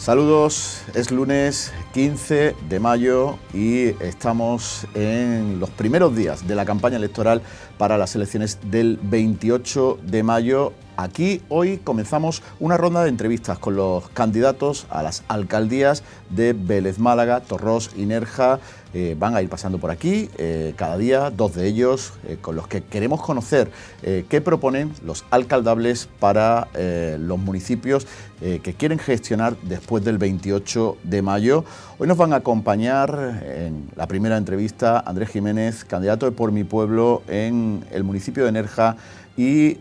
Saludos, es lunes 15 de mayo y estamos en los primeros días de la campaña electoral para las elecciones del 28 de mayo. Aquí hoy comenzamos una ronda de entrevistas con los candidatos a las alcaldías de Vélez Málaga, Torrós y Nerja. Van a ir pasando por aquí cada día, dos de ellos, con los que queremos conocer qué proponen los alcaldables para los municipios que quieren gestionar después del 28 de mayo. Hoy nos van a acompañar en la primera entrevista Andrés Jiménez, candidato de Por Mi Pueblo en el municipio de Nerja, y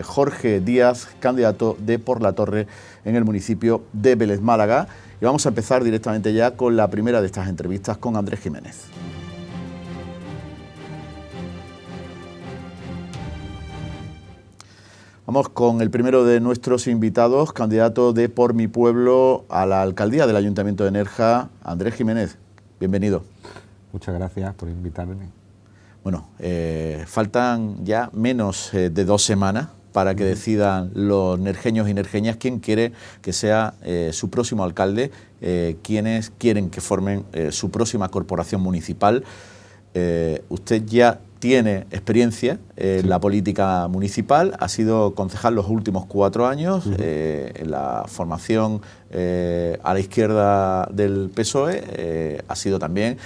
Jorge Díaz, candidato de Por la Torre en el municipio de Vélez Málaga. Y vamos a empezar directamente ya con la primera de estas entrevistas con Andrés Jiménez. Vamos con el primero de nuestros invitados, candidato de Por Mi Pueblo a la alcaldía del Ayuntamiento de Nerja, Andrés Jiménez. Bienvenido. Muchas gracias por invitarme. Bueno, faltan ya menos de 2 semanas para que decidan los nerjeños y nerjeñas quién quiere que sea su próximo alcalde, quiénes quieren que formen su próxima corporación municipal. Usted ya tiene experiencia en la política municipal, ha sido concejal los últimos 4 años, en la formación a la izquierda del PSOE, ha sido también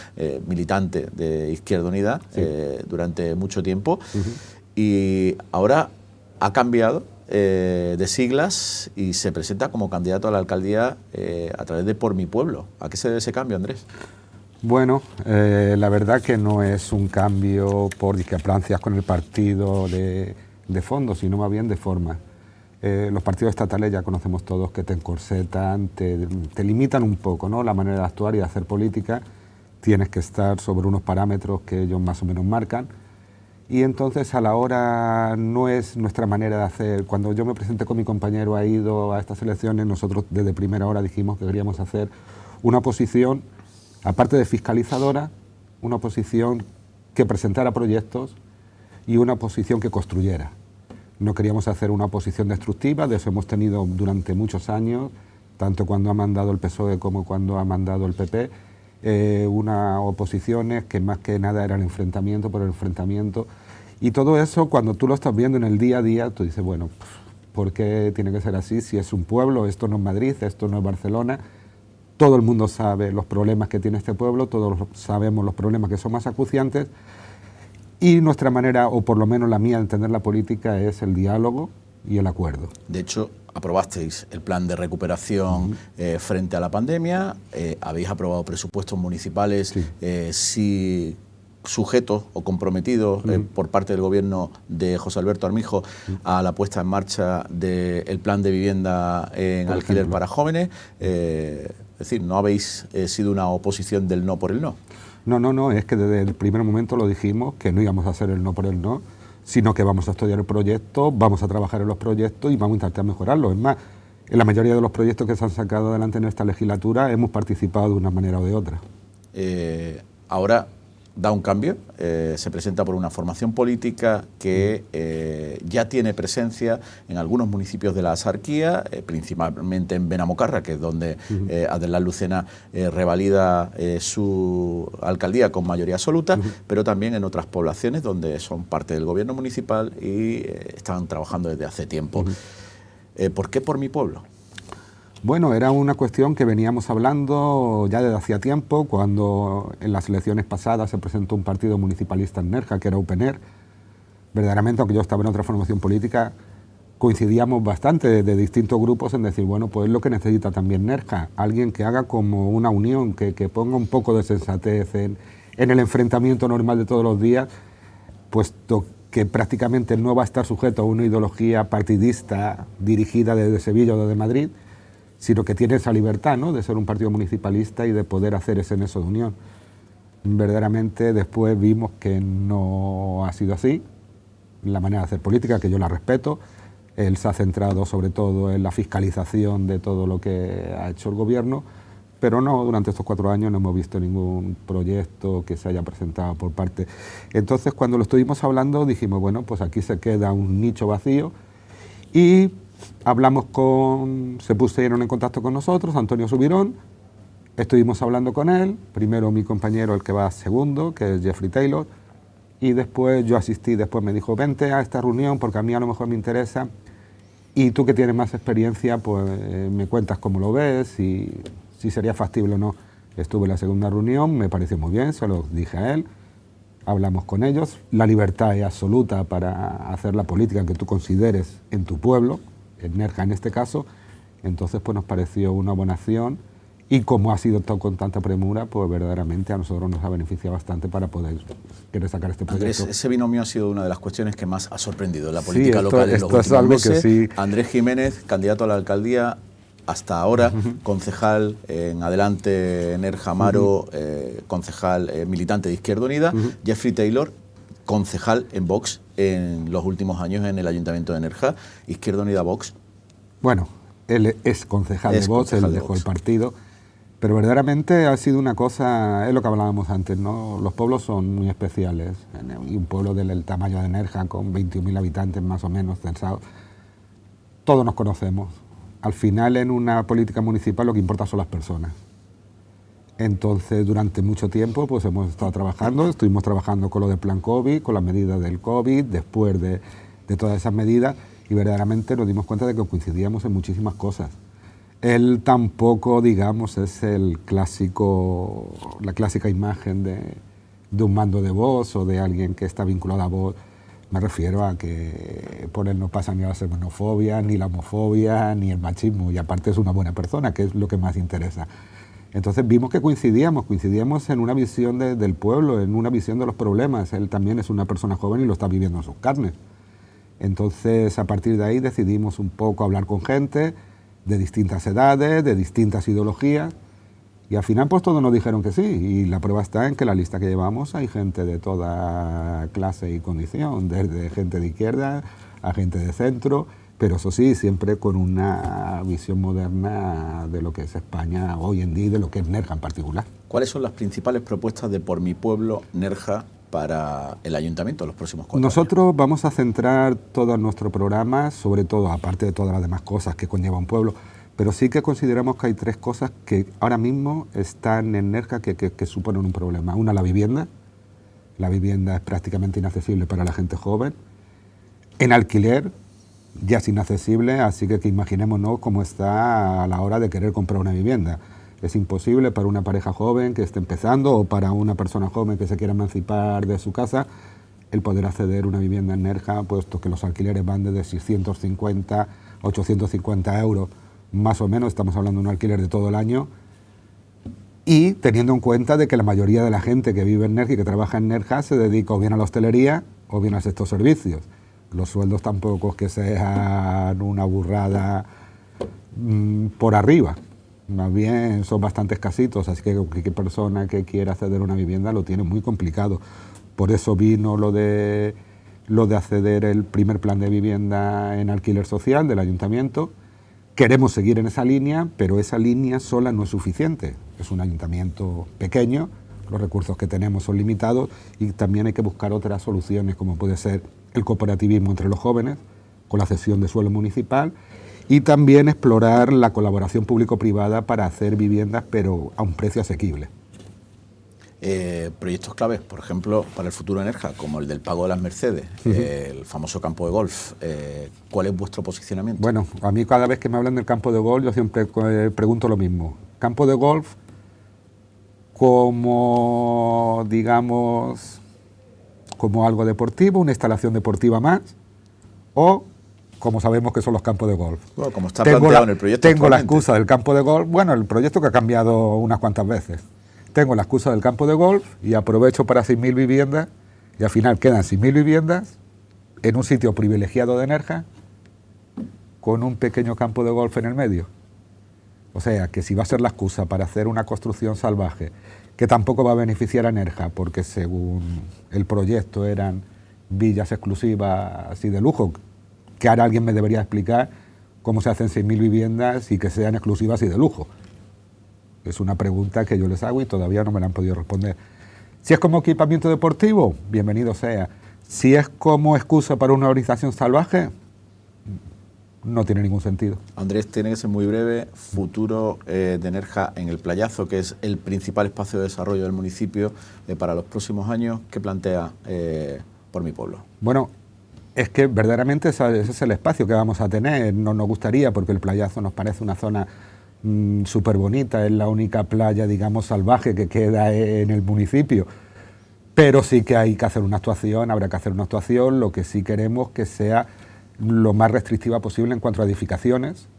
militante de Izquierda Unida durante mucho tiempo y ahora ha cambiado de siglas y se presenta como candidato a la alcaldía a través de Por Mi Pueblo. ¿A qué se debe ese cambio, Andrés? Bueno, la verdad que no es un cambio por discrepancias con el partido de fondo, sino más bien de forma. Los partidos estatales ya conocemos todos que te encorsetan, te limitan un poco, ¿no?, la manera de actuar y de hacer política. Tienes que estar sobre unos parámetros que ellos más o menos marcan. Y entonces a la hora no es nuestra manera de hacer. Cuando yo me presenté con mi compañero a ido a estas elecciones, nosotros desde primera hora dijimos que queríamos hacer una oposición, aparte de fiscalizadora, una oposición que presentara proyectos y una oposición que construyera. No queríamos hacer una oposición destructiva, de eso hemos tenido durante muchos años, tanto cuando ha mandado el PSOE como cuando ha mandado el PP, unas oposiciones que más que nada era el enfrentamiento por el enfrentamiento. Y todo eso, cuando tú lo estás viendo en el día a día, tú dices, bueno, ¿por qué tiene que ser así? Si es un pueblo, esto no es Madrid, esto no es Barcelona. Todo el mundo sabe los problemas que tiene este pueblo, todos sabemos los problemas que son más acuciantes, y nuestra manera, o por lo menos la mía de entender la política, es el diálogo y el acuerdo. De hecho, aprobasteis el plan de recuperación frente a la pandemia, habéis aprobado presupuestos municipales, sí, sujetos o comprometidos por parte del gobierno de José Alberto Armijo a la puesta en marcha del plan de vivienda en alquiler para jóvenes. Es decir, no habéis sido una oposición del no por el no. No, es que desde el primer momento lo dijimos, que no íbamos a hacer el no por el no, sino que vamos a estudiar el proyecto, vamos a trabajar en los proyectos y vamos a intentar mejorarlos. Es más, en la mayoría de los proyectos que se han sacado adelante en esta legislatura hemos participado de una manera o de otra. Ahora da un cambio, se presenta por una formación política que ya tiene presencia en algunos municipios de la Axarquía, principalmente en Benamocarra, que es donde Adelán Lucena revalida su alcaldía con mayoría absoluta, pero también en otras poblaciones donde son parte del gobierno municipal y están trabajando desde hace tiempo. ¿Por qué Por Mi Pueblo? Bueno, era una cuestión que veníamos hablando ya desde hacía tiempo, cuando en las elecciones pasadas se presentó un partido municipalista en Nerja, que era UPNER. Verdaderamente, aunque yo estaba en otra formación política, coincidíamos bastante de distintos grupos en decir, bueno, pues es lo que necesita también Nerja, alguien que haga como una unión, que ponga un poco de sensatez en el enfrentamiento normal de todos los días, puesto que prácticamente no va a estar sujeto a una ideología partidista dirigida desde Sevilla o desde Madrid, sino que tiene esa libertad, ¿no?, de ser un partido municipalista y de poder hacer ese nexo de unión. Verdaderamente después vimos que no ha sido así, la manera de hacer política, que yo la respeto. Él se ha centrado sobre todo en la fiscalización de todo lo que ha hecho el gobierno, pero no, durante estos 4 años no hemos visto ningún proyecto que se haya presentado por parte. Entonces, cuando lo estuvimos hablando, dijimos, bueno, pues aquí se queda un nicho vacío y se pusieron en contacto con nosotros, Antonio Subirón, estuvimos hablando con él, primero mi compañero, el que va segundo, que es Jeffrey Taylor, y después yo asistí, después me dijo, vente a esta reunión porque a mí a lo mejor me interesa, y tú que tienes más experiencia, pues me cuentas cómo lo ves y si sería factible o no. Estuve en la segunda reunión, me pareció muy bien, se lo dije a él, hablamos con ellos, la libertad es absoluta para hacer la política que tú consideres en tu pueblo, en Nerja en este caso, entonces pues nos pareció una buena acción y como ha sido todo con tanta premura, pues verdaderamente a nosotros nos ha beneficiado bastante para poder querer sacar este proyecto. Andrés, ese binomio ha sido una de las cuestiones que más ha sorprendido en la política sí, local en los últimos meses. Sí. Andrés Jiménez, candidato a la alcaldía, hasta ahora, concejal en Adelante Nerja Amaro, concejal militante de Izquierda Unida, Jeffrey Taylor, concejal en Vox en los últimos años en el Ayuntamiento de Nerja, Izquierda Unida Vox. Bueno, él es concejal de Vox, él dejó el partido, pero verdaderamente ha sido una cosa, es lo que hablábamos antes, ¿no? Los pueblos son muy especiales, y un pueblo del tamaño de Nerja, con 21.000 habitantes más o menos censados, todos nos conocemos. Al final, en una política municipal lo que importa son las personas. Entonces, durante mucho tiempo pues hemos estado trabajando, estuvimos trabajando con lo del plan COVID, con las medidas del COVID, después de todas esas medidas, y verdaderamente nos dimos cuenta de que coincidíamos en muchísimas cosas. Él tampoco, digamos, es la clásica imagen de un mando de Vox o de alguien que está vinculado a Vox. Me refiero a que por él no pasa ni la xenofobia, ni la homofobia, ni el machismo, y aparte es una buena persona, que es lo que más interesa. Entonces vimos que coincidíamos en una visión del pueblo, en una visión de los problemas. Él también es una persona joven y lo está viviendo en sus carnes. Entonces, a partir de ahí decidimos un poco hablar con gente de distintas edades, de distintas ideologías, y al final pues todos nos dijeron que sí, y la prueba está en que la lista que llevamos hay gente de toda clase y condición, desde gente de izquierda a gente de centro, pero eso sí, siempre con una visión moderna de lo que es España hoy en día y de lo que es Nerja en particular. ¿Cuáles son las principales propuestas de Por mi Pueblo Nerja para el Ayuntamiento en los próximos 4 años? Nosotros vamos a centrar todo nuestro programa, sobre todo, aparte de todas las demás cosas que conlleva un pueblo, pero sí que consideramos que hay 3 cosas que ahora mismo están en Nerja que suponen un problema. Una, la vivienda. La vivienda es prácticamente inaccesible para la gente joven. En alquiler ya es inaccesible, así que imaginémonos cómo está a la hora de querer comprar una vivienda. Es imposible para una pareja joven que esté empezando o para una persona joven que se quiera emancipar de su casa el poder acceder a una vivienda en Nerja, puesto que los alquileres van desde 650 a 850 euros, más o menos, estamos hablando de un alquiler de todo el año, y teniendo en cuenta de que la mayoría de la gente que vive en Nerja y que trabaja en Nerja se dedica o bien a la hostelería o bien a estos servicios. Los sueldos tampoco es que sean una burrada por arriba, más bien son bastante escasitos, así que cualquier persona que quiera acceder a una vivienda lo tiene muy complicado. Por eso vino lo de acceder el primer plan de vivienda en alquiler social del Ayuntamiento. Queremos seguir en esa línea, pero esa línea sola no es suficiente. Es un ayuntamiento pequeño, los recursos que tenemos son limitados y también hay que buscar otras soluciones, como puede ser el cooperativismo entre los jóvenes, con la cesión de suelo municipal, y también explorar la colaboración público-privada para hacer viviendas, pero a un precio asequible. Proyectos claves, por ejemplo, para el futuro de Nerja, como el del pago de las Mercedes, el famoso campo de golf. ¿Cuál es vuestro posicionamiento? Bueno, a mí cada vez que me hablan del campo de golf yo siempre pregunto lo mismo. Campo de golf como, digamos, como algo deportivo, una instalación deportiva más, o como sabemos que son los campos de golf. Bueno, como está planteado en el proyecto. Tengo la excusa del campo de golf, bueno, el proyecto que ha cambiado unas cuantas veces. Tengo la excusa del campo de golf y aprovecho para 6.000 viviendas y al final quedan 6.000 viviendas en un sitio privilegiado de Nerja con un pequeño campo de golf en el medio. O sea, que si va a ser la excusa para hacer una construcción salvaje, que tampoco va a beneficiar a Nerja, porque según el proyecto eran villas exclusivas y de lujo, que ahora alguien me debería explicar cómo se hacen 6.000 viviendas y que sean exclusivas y de lujo. Es una pregunta que yo les hago y todavía no me la han podido responder. Si es como equipamiento deportivo, bienvenido sea. Si es como excusa para una urbanización salvaje, no tiene ningún sentido. Andrés, tiene que ser muy breve. Futuro de Nerja en el Playazo, que es el principal espacio de desarrollo del municipio para los próximos años. ¿Qué plantea Por Mi Pueblo? Bueno, es que verdaderamente ese es el espacio que vamos a tener. No nos gustaría, porque el Playazo nos parece una zona súper bonita, es la única playa, digamos, salvaje que queda en el municipio. Pero sí que hay que hacer una actuación, habrá que hacer una actuación. Lo que sí queremos que sea lo más restrictiva posible en cuanto a edificaciones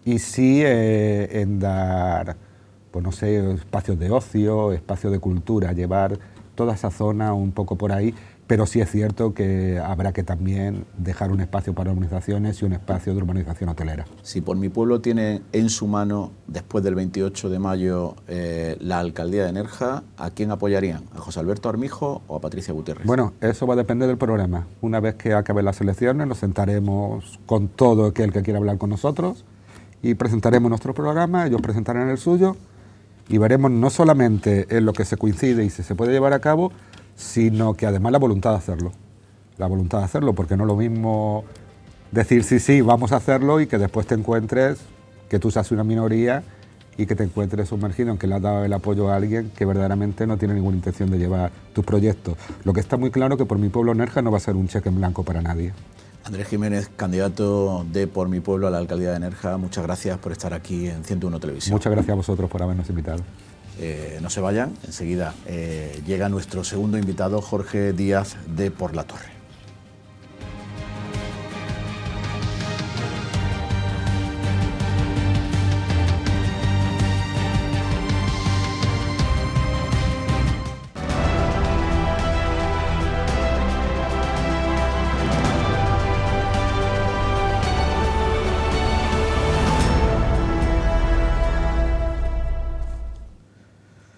y sí en dar, pues no sé, espacios de ocio, espacios de cultura, llevar toda esa zona un poco por ahí, pero sí es cierto que habrá que también dejar un espacio para urbanizaciones y un espacio de urbanización hotelera. Si Por Mi Pueblo tiene en su mano, después del 28 de mayo, la alcaldía de Nerja, ¿a quién apoyarían? ¿A José Alberto Armijo o a Patricia Gutiérrez? Bueno, eso va a depender del programa. Una vez que acaben las elecciones, nos sentaremos con todo aquel que quiera hablar con nosotros y presentaremos nuestro programa, ellos presentarán el suyo y veremos no solamente en lo que se coincide y si se puede llevar a cabo, sino que además la voluntad de hacerlo. La voluntad de hacerlo, porque no es lo mismo decir sí, vamos a hacerlo y que después te encuentres que tú seas una minoría y que te encuentres sumergido en que le has dado el apoyo a alguien que verdaderamente no tiene ninguna intención de llevar tus proyectos. Lo que está muy claro que Por Mi Pueblo Nerja no va a ser un cheque en blanco para nadie. Andrés Jiménez, candidato de Por Mi Pueblo a la alcaldía de Nerja, muchas gracias por estar aquí en 101 Televisión. Muchas gracias a vosotros por habernos invitado. No se vayan, enseguida llega nuestro segundo invitado, Jorge Díaz de Por la Torre.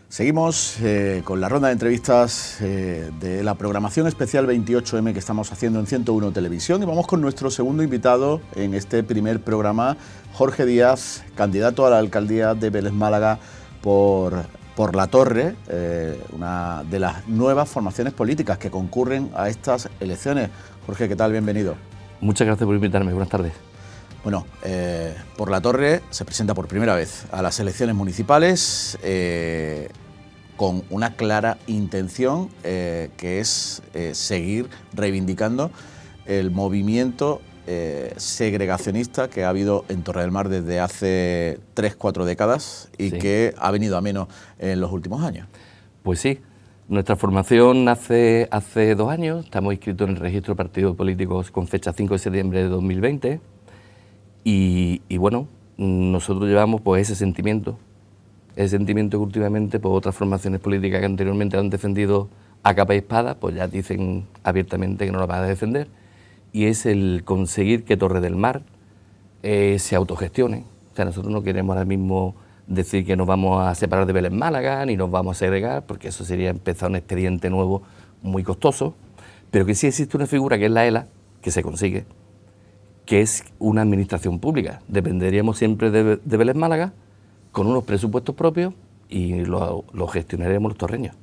Seguimos con la ronda de entrevistas de la programación especial 28M que estamos haciendo en 101 Televisión y vamos con nuestro segundo invitado en este primer programa, Jorge Díaz, candidato a la alcaldía de Vélez Málaga por la Torre, una de las nuevas formaciones políticas que concurren a estas elecciones. Jorge, ¿qué tal? Bienvenido. Muchas gracias por invitarme, buenas tardes. Bueno, Por la Torre se presenta por primera vez a las elecciones municipales con una clara intención que es seguir reivindicando el movimiento segregacionista que ha habido en Torre del Mar desde hace 3-4 décadas y sí, que ha venido a menos en los últimos años. Pues sí, nuestra formación hace 2 años, estamos inscritos en el registro de partidos políticos con fecha 5 de septiembre de 2020 y bueno, nosotros llevamos pues ese sentimiento que últimamente pues, otras formaciones políticas que anteriormente han defendido a capa y espada, pues ya dicen abiertamente que no la van a defender, y es el conseguir que Torre del Mar se autogestione. O sea, nosotros no queremos ahora mismo decir que nos vamos a separar de Vélez Málaga, ni nos vamos a segregar, porque eso sería empezar un expediente nuevo muy costoso, pero que sí existe una figura que es la ELA, que se consigue, que es una administración pública. Dependeríamos siempre de Vélez Málaga, con unos presupuestos propios y lo gestionaremos los torreños.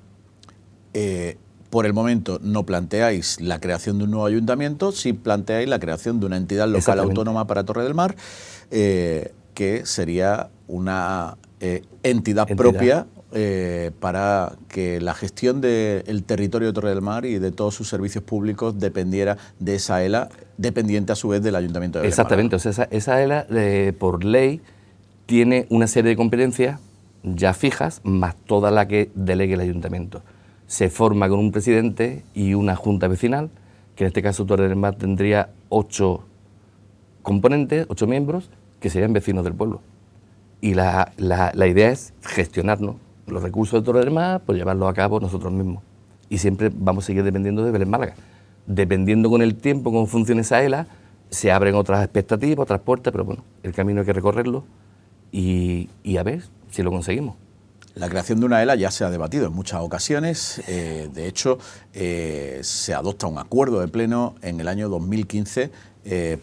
Por el momento no planteáis la creación de un nuevo ayuntamiento, sí planteáis la creación de una entidad local autónoma para Torre del Mar, que sería una entidad propia para que la gestión del territorio de Torre del Mar y de todos sus servicios públicos dependiera de esa ELA, dependiente a su vez del Ayuntamiento de Vélez Málaga. Exactamente, o sea, esa ELA por ley tiene una serie de competencias ya fijas, más toda la que delegue el ayuntamiento. Se forma con un presidente y una junta vecinal, que en este caso Torre del Mar tendría 8 componentes, 8 miembros, que serían vecinos del pueblo. Y la idea es gestionarnos los recursos de Torre del Mar, pues llevarlos a cabo nosotros mismos. Y siempre vamos a seguir dependiendo de Vélez Málaga. Dependiendo con el tiempo cómo funcione esa ELA, se abren otras expectativas, otras puertas, pero bueno, el camino hay que recorrerlo. Y a ver si lo conseguimos. La creación de una ELA ya se ha debatido en muchas ocasiones. De hecho, se adopta un acuerdo de pleno en el año 2015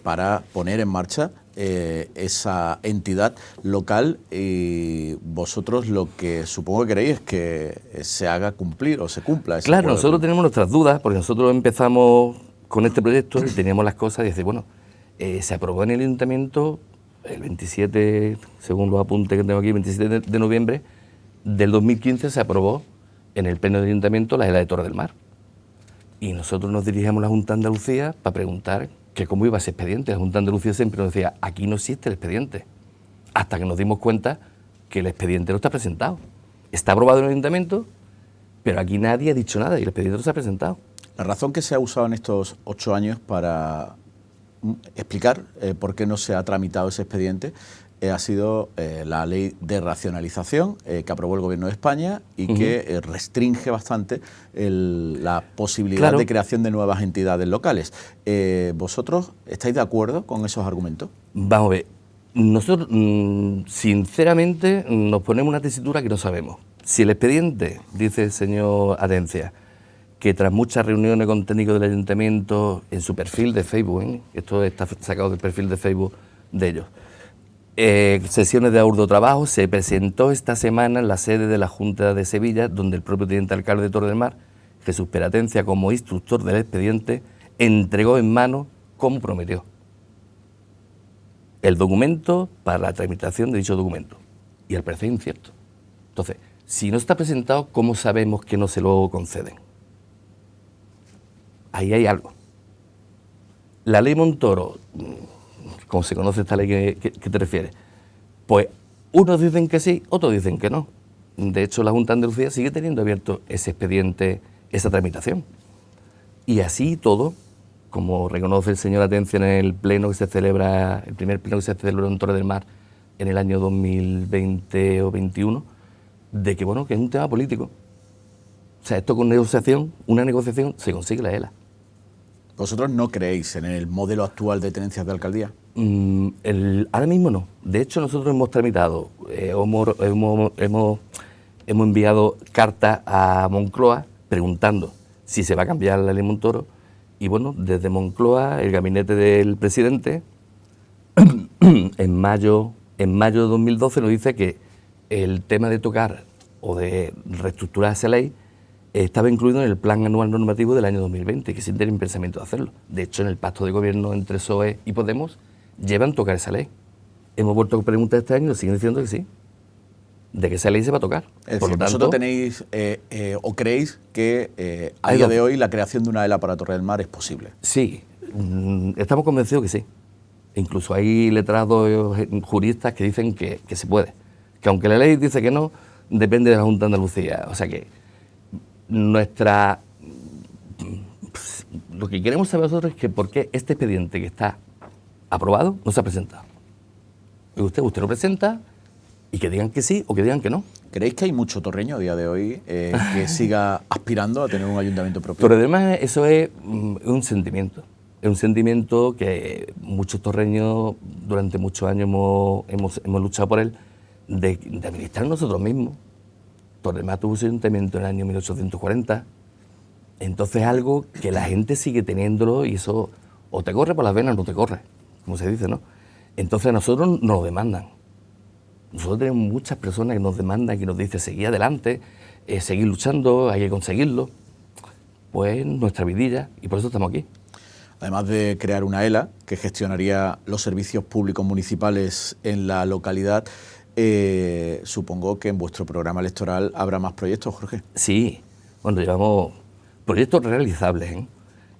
para poner en marcha esa entidad local, y vosotros lo que supongo que queréis es que se haga cumplir o se cumpla ese Claro, acuerdo. Nosotros tenemos nuestras dudas, porque nosotros empezamos con este proyecto y teníamos las cosas y decir, bueno, se aprobó en el Ayuntamiento el 27, según los apuntes que tengo aquí, 27 de noviembre del 2015 se aprobó en el Pleno del Ayuntamiento la isla de Torre del Mar. Y nosotros nos dirigimos a la Junta de Andalucía para preguntar que cómo iba ese expediente. La Junta de Andalucía siempre nos decía, aquí no existe el expediente. Hasta que nos dimos cuenta que el expediente no está presentado. Está aprobado en el Ayuntamiento, pero aquí nadie ha dicho nada y el expediente no se ha presentado. La razón que se ha usado en estos 8 años para explicar por qué no se ha tramitado ese expediente ha sido la ley de racionalización que aprobó el Gobierno de España y que restringe bastante la posibilidad de creación de nuevas entidades locales. ¿Vosotros estáis de acuerdo con esos argumentos? Vamos a ver, nosotros sinceramente nos ponemos una tesitura que no sabemos. Si el expediente, dice el señor Atencia, que tras muchas reuniones con técnicos del Ayuntamiento en su perfil de Facebook, esto está sacado del perfil de Facebook de ellos, sesiones de arduo trabajo, se presentó esta semana en la sede de la Junta de Sevilla, donde el propio teniente alcalde de Torre del Mar, Jesús Peratencia, como instructor del expediente, entregó en mano, como prometió, el documento para la tramitación de dicho documento. Y al parecer incierto. Entonces, si no está presentado, ¿cómo sabemos que no se lo conceden? Ahí hay algo. La ley Montoro, ¿cómo se conoce esta ley que te refieres? Pues unos dicen que sí, otros dicen que no. De hecho, la Junta de Andalucía sigue teniendo abierto ese expediente, esa tramitación. Y así todo, como reconoce el señor Atencia en el pleno que se celebra, el primer pleno que se celebró en Torre del Mar en el año 2020 o 21, de que bueno, que es un tema político. O sea, esto con negociación, una negociación, se consigue la ELA. ¿Vosotros no creéis en el modelo actual de tenencias de alcaldía? Ahora mismo no. De hecho, nosotros hemos tramitado, hemos enviado cartas a Moncloa preguntando si se va a cambiar la ley Montoro. Y bueno, desde Moncloa, el gabinete del presidente, en mayo de 2012 nos dice que el tema de tocar o de reestructurar esa ley estaba incluido en el Plan Anual Normativo del año 2020, que sí tienen pensamiento de hacerlo. De hecho, en el pacto de gobierno entre PSOE y Podemos llevan tocar esa ley. Hemos vuelto a preguntar este año y nos siguen diciendo que sí, de que esa ley se va a tocar. Es decir, ¿vosotros tenéis o creéis que a día de hoy la creación de una ELA para Torre del Mar es posible? Sí, estamos convencidos que sí. Incluso hay letrados juristas que dicen que se puede. Que aunque la ley dice que no, depende de la Junta de Andalucía. O sea que lo que queremos saber nosotros es que por qué este expediente que está aprobado no se ha presentado. Y usted lo presenta y que digan que sí o que digan que no. ¿Creéis que hay mucho torreño a día de hoy que siga aspirando a tener un ayuntamiento propio? Pero además eso es un sentimiento. Es un sentimiento que muchos torreños durante muchos años hemos luchado por él, de administrar nosotros mismos. Torre del Mar tuvo su ayuntamiento en el año 1840. Entonces es algo que la gente sigue teniéndolo y eso o te corre por las venas o no te corre, como se dice, ¿no? Entonces a nosotros nos lo demandan. Nosotros tenemos muchas personas que nos demandan, que nos dicen seguir adelante, seguir luchando, hay que conseguirlo. Pues nuestra vidilla y por eso estamos aquí. Además de crear una ELA que gestionaría los servicios públicos municipales en la localidad, supongo que en vuestro programa electoral habrá más proyectos, Jorge. Sí, bueno, llevamos proyectos realizables, ¿eh?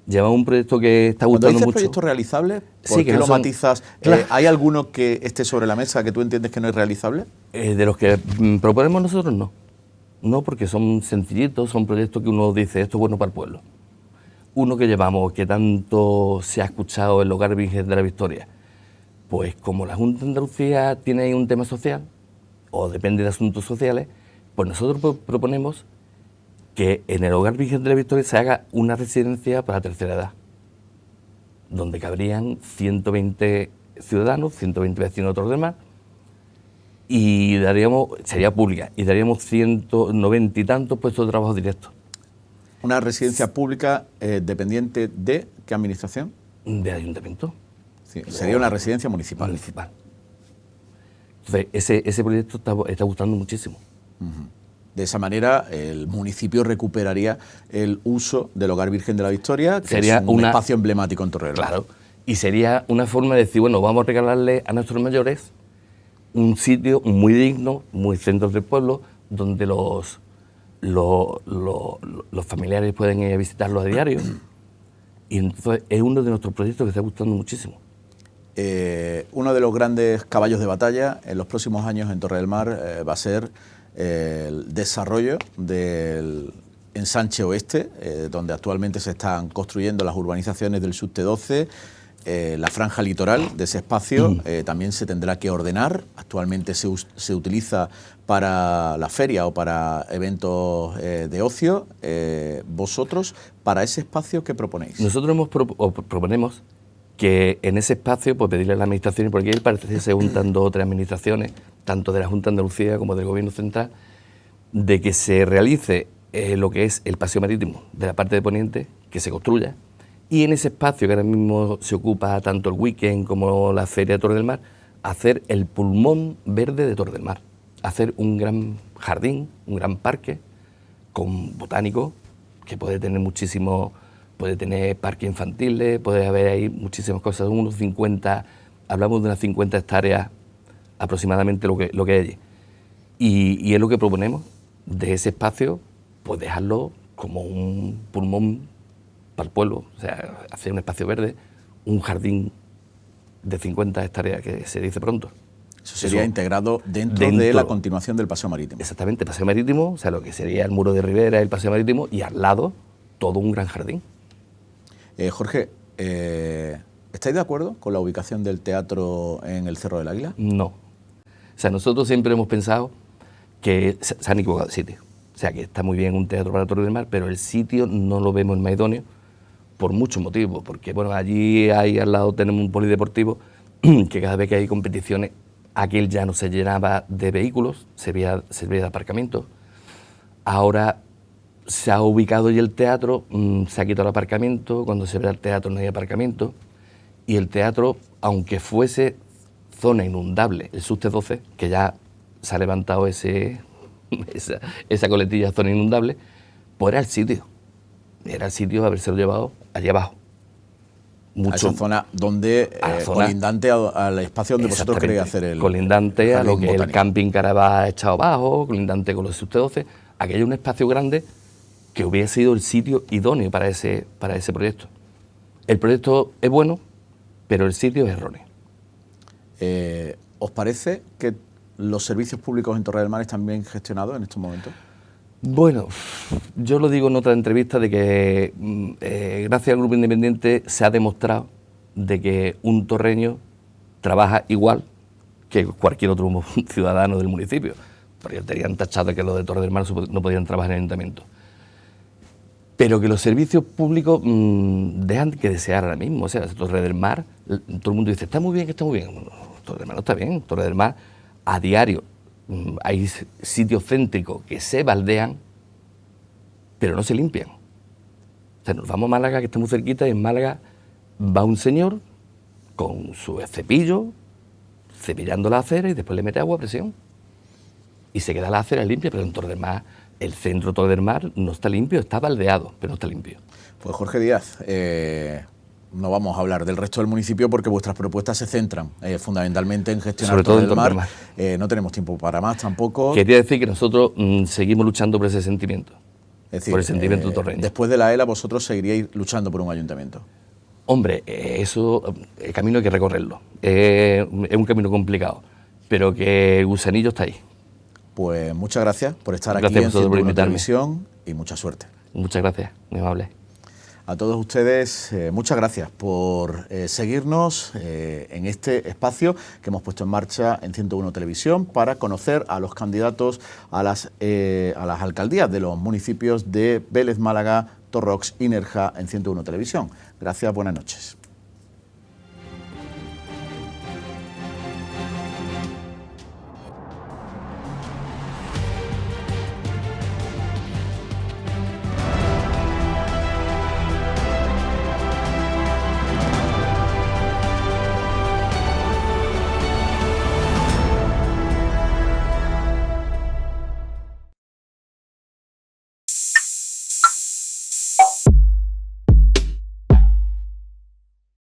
Llevamos un proyecto que está gustando mucho. Cuando dices proyectos realizables, ¿por qué lo matizas? Claro. ¿Hay alguno que esté sobre la mesa que tú entiendes que no es realizable? De los que proponemos nosotros, no. No, porque son sencillitos, son proyectos que uno dice, esto es bueno para el pueblo. Uno que llevamos, que tanto se ha escuchado el Hogar Virgen de la Victoria, pues como la Junta de Andalucía tiene ahí un tema social, o depende de asuntos sociales, pues nosotros proponemos que en el Hogar Virgen de la Victoria se haga una residencia para la tercera edad, donde cabrían 120 ciudadanos, 120 vecinos de Torre del Mar, y sería pública, y daríamos 190 y tantos puestos de trabajo directos. ¿Una residencia pública dependiente de qué administración? De ayuntamiento. Sí, sería una residencia municipal. Municipal. Entonces, ese proyecto está gustando muchísimo. Uh-huh. De esa manera, el municipio recuperaría el uso del Hogar Virgen de la Victoria, que sería es un espacio emblemático en Torre del Mar. Claro, Y sería una forma de decir, bueno, vamos a regalarle a nuestros mayores un sitio muy digno, muy centro del pueblo, donde los familiares pueden ir a visitarlos a diario. Y entonces es uno de nuestros proyectos que está gustando muchísimo. Uno de los grandes caballos de batalla en los próximos años en Torre del Mar va a ser el desarrollo del ensanche oeste, donde actualmente se están construyendo las urbanizaciones del subte 12, la franja litoral de ese espacio también se tendrá que ordenar. Actualmente se utiliza para la feria o para eventos de ocio. Vosotros, para ese espacio, ¿qué proponéis? Nosotros proponemos que en ese espacio, pues pedirle a la administración, porque ahí parece que se juntan 2 o 3 administraciones, tanto de la Junta de Andalucía como del Gobierno Central, de que se realice lo que es el paseo marítimo de la parte de Poniente, que se construya, y en ese espacio que ahora mismo se ocupa tanto el weekend como la feria de Torre del Mar, hacer el pulmón verde de Torre del Mar, hacer un gran jardín, un gran parque con botánico, que puede tener muchísimo, puede tener parques infantiles, puede haber ahí muchísimas cosas, unos 50, hablamos de unas 50 hectáreas aproximadamente lo que hay allí. Y es lo que proponemos, de ese espacio, pues dejarlo como un pulmón para el pueblo, o sea, hacer un espacio verde, un jardín de 50 hectáreas, que se dice pronto. Eso sería integrado dentro de la continuación del paseo marítimo. Exactamente, paseo marítimo, o sea, lo que sería el muro de Ribera, el paseo marítimo, y al lado todo un gran jardín. Jorge, ¿estáis de acuerdo con la ubicación del teatro en el Cerro del Águila? No. O sea, nosotros siempre hemos pensado que se han equivocado de sitio. O sea, que está muy bien un teatro para Torre del Mar, pero el sitio no lo vemos el más idóneo por muchos motivos. Porque, bueno, allí al lado tenemos un polideportivo que cada vez que hay competiciones, aquel ya no se llenaba de vehículos, servía de aparcamiento. Ahora se ha ubicado ya el teatro, se ha quitado el aparcamiento, cuando se ve el teatro no hay aparcamiento, y el teatro, aunque fuese zona inundable, el subte 12, que ya se ha levantado esa coletilla zona inundable, pues era el sitio habérselo llevado allá abajo. A esa zona donde, colindante al espacio donde vosotros queréis hacer el colindante a lo que botánico. el camping Carabá echado abajo, colindante con los subte 12, aquello es un espacio grande que hubiera sido el sitio idóneo para ese proyecto. El proyecto es bueno, pero el sitio es erróneo. ¿Os parece que los servicios públicos en Torre del Mar están bien gestionados en estos momentos? Bueno, yo lo digo en otra entrevista de que gracias al Grupo Independiente se ha demostrado de que un torreño trabaja igual que cualquier otro ciudadano del municipio, porque tenían tachado de que los de Torre del Mar no podían trabajar en el ayuntamiento. Pero que los servicios públicos dejan que desear ahora mismo. O sea, Torre del Mar, todo el mundo dice, está muy bien, que está muy bien. Bueno, Torre del Mar no está bien. Torre del Mar, a diario, hay sitios céntricos que se baldean, pero no se limpian. O sea, nos vamos a Málaga, que está muy cerquita, y en Málaga va un señor con su cepillo, cepillando la acera, y después le mete agua a presión. Y se queda la acera limpia, pero en Torre del Mar, el centro de Torre del Mar no está limpio, está baldeado, pero no está limpio. Pues Jorge Díaz, no vamos a hablar del resto del municipio porque vuestras propuestas se centran fundamentalmente en gestionar Torre del Mar. No tenemos tiempo para más tampoco. Quería decir que nosotros seguimos luchando por ese sentimiento, es decir, por el sentimiento torreño. Después de la ELA vosotros seguiríais luchando por un ayuntamiento. Hombre, eso, el camino hay que recorrerlo. Es un camino complicado, pero que el gusanillo está ahí. Pues muchas gracias por estar aquí en 101 Televisión y mucha suerte. Muchas gracias, muy amable. A todos ustedes, muchas gracias por seguirnos en este espacio que hemos puesto en marcha en 101 Televisión para conocer a los candidatos a las alcaldías de los municipios de Vélez, Málaga, Torrox y Nerja en 101 Televisión. Gracias, buenas noches.